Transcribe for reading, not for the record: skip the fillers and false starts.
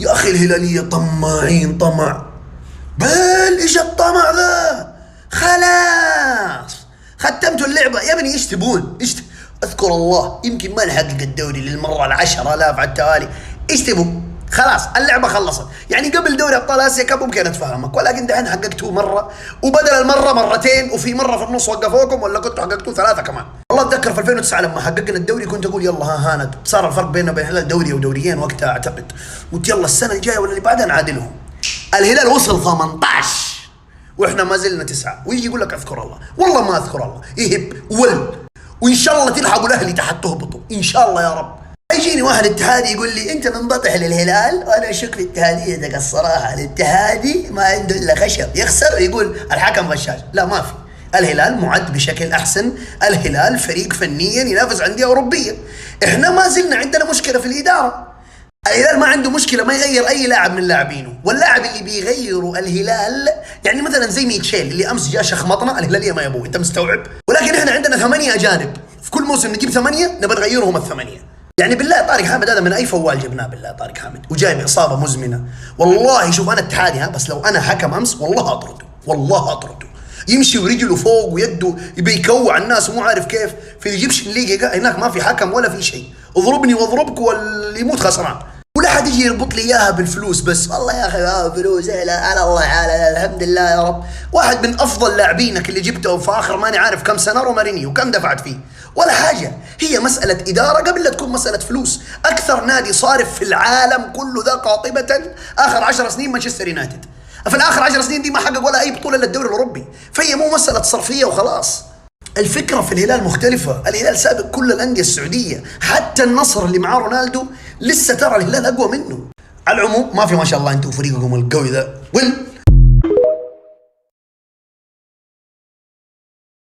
يا اخي الهلاليه طماعين طمع. بل ايش الطمع ذا؟ خلاص ختمتوا اللعبه يا ابني. ايش تبون؟ اذكر الله يمكن ما نحقق الدوري للمره ال10,000 على التوالي. ايش تبون؟ خلاص اللعبه خلصت. يعني قبل دوري ابطال اسيا كان ممكن اتفهمك، ولكن دحين حققتوه مره، وبدل المره مرتين، وفي مره في النص وقفوكم، ولا كنتوا حققتوه 3 كمان. والله اتذكر في 2009 لما حققنا الدوري كنت اقول يلا ها هاند، صار الفرق بيننا وبين الهلال دوري ودوريين وقتها اعتقد، قلت يلا السنه الجايه ولا اللي بعدها نعادلهم. الهلال وصل 18 واحنا ما زلنا 9، ويجي يقول لك اذكر الله. والله ما اذكر الله، يهب وان شاء الله تلحقوا الاهلي تحت تهبطوا ان شاء الله يا رب. يجيني واحد اتحادي يقول لي انت منبطح للهلال، وانا اشك في اتحاديتك الصراحه. الاتحادي ما عنده الا خشب يخسر ويقول الحكم غشاش. لا ما في، الهلال معد بشكل احسن، الهلال فريق فنيا ينافس انديه اوروبيه. احنا ما زلنا عندنا مشكله في الاداره. الهلال ما عنده مشكله ما يغير اي لاعب من لاعبينه، واللاعب اللي بيغيروا الهلال يعني مثلا زي ميتشيل اللي امس جاء شخمطنا، الهلاليه ما يبوه، انت مستوعب؟ ولكن احنا عندنا 8 اجانب في كل موسم، نجيب 8 نبى نغيرهم ال8. يعني بالله طارق حامد هذا من اي فوال جبناه؟ بالله طارق حامد وجاي باصابه مزمنه. والله شوف انا اتحادي بس لو انا حكم امس والله اطرده، والله اطرده. يمشي ورجله فوق ويده يبي يكوع الناس ومو عارف كيف. في الايجيبشن ليج هناك ما في حكم ولا في شيء، اضربني واضربك واللي يموت خسران. ولا حد يجي يربط لي اياها بالفلوس بس. والله يا اخي فلوس على الله على الحمد لله يا رب. واحد من افضل لاعبينك اللي جبته في اخر ماني عارف كم سنه، رومارينيو، كم دفعت فيه؟ ولا حاجه. هي مساله اداره قبل لا تكون مساله فلوس. اكثر نادي صارف في العالم كله ذا قاطبه اخر 10 سنين مانشستر يونايتد. في الاخر 10 سنين دي ما حقق ولا اي بطوله الا الدوري الاوروبي. فهي مو مساله صرفيه وخلاص. الفكرة في الهلال مختلفة. الهلال سابق كل الأندية السعودية، حتى النصر اللي معاه رونالدو لسه ترى الهلال أقوى منه. على العموم ما في ما شاء الله أنتم فريقكم القوي ذا